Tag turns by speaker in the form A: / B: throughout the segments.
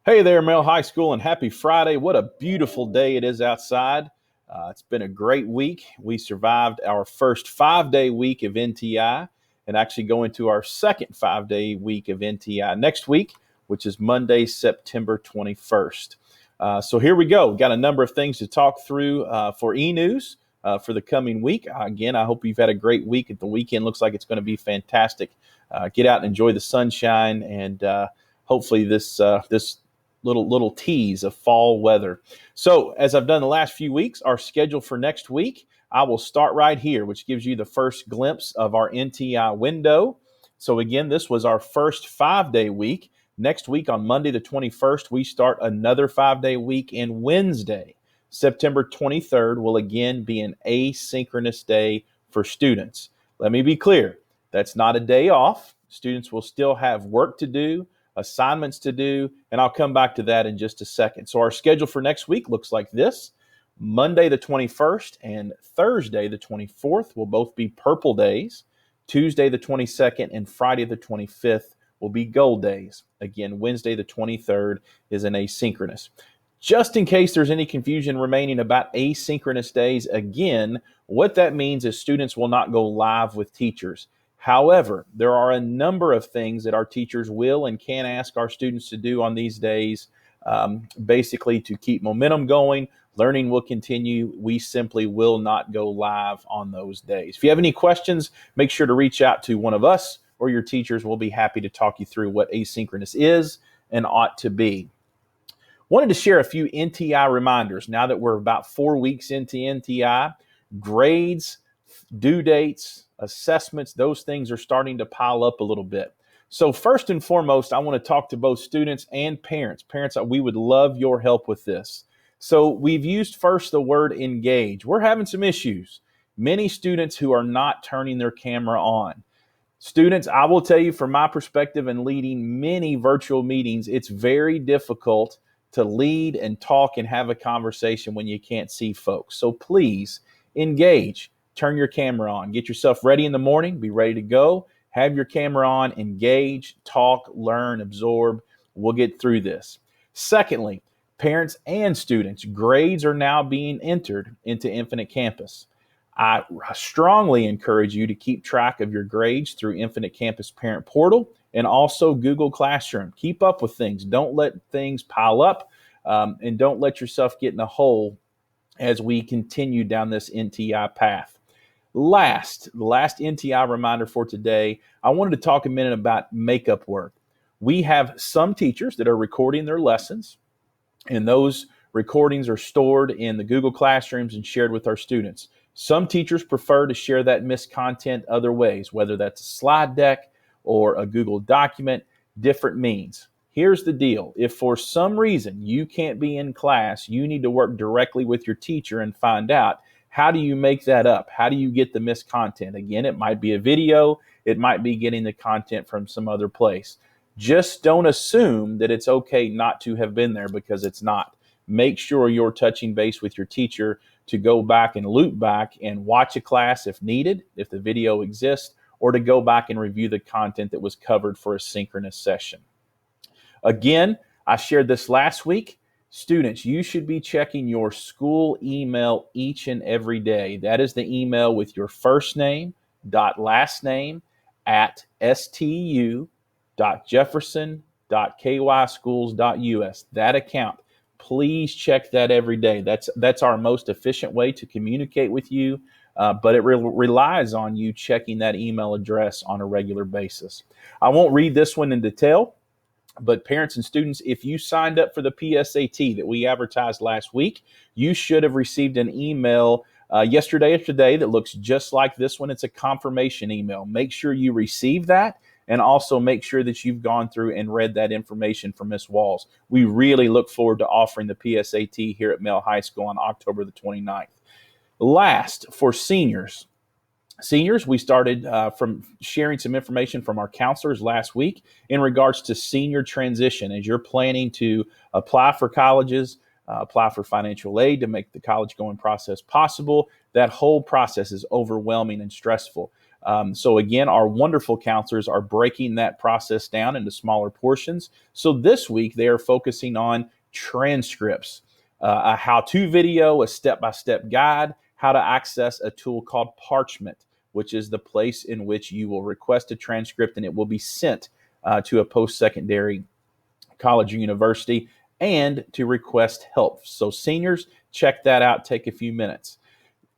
A: Hey there, Mel High School, and happy Friday. What a beautiful day it is outside. It's been a great week. We survived our first 5-day week of NTI and actually go into our second 5-day week of NTI next week, which is Monday, September 21st. So here we go. We've got a number of things to talk through for eNews for the coming week. Again, I hope you've had a great week. The weekend looks like it's going to be fantastic. Get out and enjoy the sunshine, and hopefully this little tease of fall weather. So as I've done the last few weeks, our schedule for next week, I will start right here, which gives you the first glimpse of our NTI window. So again, this was our first 5-day week. Next week on Monday the 21st, we start another 5-day week, and Wednesday, September 23rd, will again be an asynchronous day for students. Let me be clear, that's not a day off. Students will still have work to do, assignments to do, and I'll come back to that in just a second. So our schedule for next week looks like this. Monday the 21st and Thursday the 24th will both be purple days. Tuesday the 22nd and Friday the 25th will be gold days. Again, Wednesday the 23rd is an asynchronous. Just in case there's any confusion remaining about asynchronous days, again, what that means is students will not go live with teachers. However, there are a number of things that our teachers will and can ask our students to do on these days, basically to keep momentum going. Learning will continue. We simply will not go live on those days. If you have any questions, make sure to reach out to one of us or your teachers. We'll be happy to talk you through what asynchronous is and ought to be. Wanted to share a few NTI reminders now that we're about 4 weeks into NTI. Grades, due dates, assessments, those things are starting to pile up a little bit. So first and foremost, I want to talk to both students and parents. Parents, we would love your help with this. So we've used first the word engage. We're having some issues. Many students who are not turning their camera on. Students, I will tell you from my perspective in leading many virtual meetings, it's very difficult to lead and talk and have a conversation when you can't see folks. So please engage. Turn your camera on. Get yourself ready in the morning. Be ready to go. Have your camera on. Engage, talk, learn, absorb. We'll get through this. Secondly, parents and students, grades are now being entered into Infinite Campus. I strongly encourage you to keep track of your grades through Infinite Campus Parent Portal and also Google Classroom. Keep up with things. Don't let things pile up, and don't let yourself get in a hole as we continue down this NTI path. The last NTI reminder for today, I wanted to talk a minute about makeup work. We have some teachers that are recording their lessons, and those recordings are stored in the Google Classrooms and shared with our students. Some teachers prefer to share that missed content other ways, whether that's a slide deck or a Google document, different means. Here's the deal. If for some reason you can't be in class, you need to work directly with your teacher and find out, how do you make that up? How do you get the missed content? Again, it might be a video. It might be getting the content from some other place. Just don't assume that it's okay not to have been there, because it's not. Make sure you're touching base with your teacher to go back and loop back and watch a class if needed, if the video exists, or to go back and review the content that was covered for a synchronous session. Again, I shared this last week. Students, you should be checking your school email each and every day. That is the email with your first name, last name, at stu.jefferson.kyschools.us. That account. Please check that every day. That's our most efficient way to communicate with you, but it relies on you checking that email address on a regular basis. I won't read this one in detail, but parents and students, if you signed up for the PSAT that we advertised last week, you should have received an email yesterday or today that looks just like this one. It's a confirmation email. Make sure you receive that, and also make sure that you've gone through and read that information from Ms. Walls. We really look forward to offering the PSAT here at Mel High School on October the 29th. Last, for seniors, we started from sharing some information from our counselors last week in regards to senior transition. As you're planning to apply for colleges, apply for financial aid to make the college going process possible, that whole process is overwhelming and stressful. So again, our wonderful counselors are breaking that process down into smaller portions. So this week they are focusing on transcripts, a how-to video, a step-by-step guide, how to access a tool called Parchment, which is the place in which you will request a transcript and it will be sent to a post-secondary college or university, and to request help. So seniors, check that out. Take a few minutes.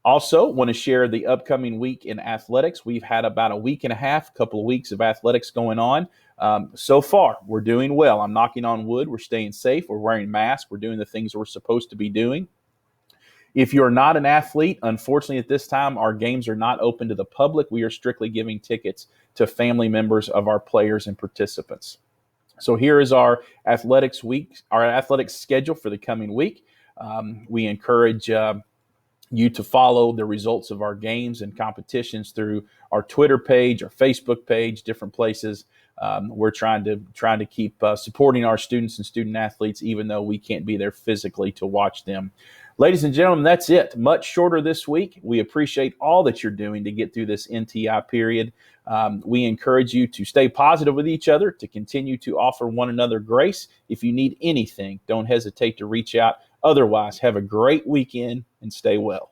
A: Also, want to share the upcoming week in athletics. We've had about a week and a half, couple of weeks of athletics going on. So far, we're doing well. I'm knocking on wood. We're staying safe. We're wearing masks. We're doing the things we're supposed to be doing. If you're not an athlete, unfortunately at this time, our games are not open to the public. We are strictly giving tickets to family members of our players and participants. So here is our athletics schedule for the coming week. We encourage you to follow the results of our games and competitions through our Twitter page, our Facebook page, different places. We're trying to keep supporting our students and student athletes, even though we can't be there physically to watch them. Ladies and gentlemen, that's it. Much shorter this week. We appreciate all that you're doing to get through this NTI period. We encourage you to stay positive with each other, to continue to offer one another grace. If you need anything, don't hesitate to reach out. Otherwise, have a great weekend and stay well.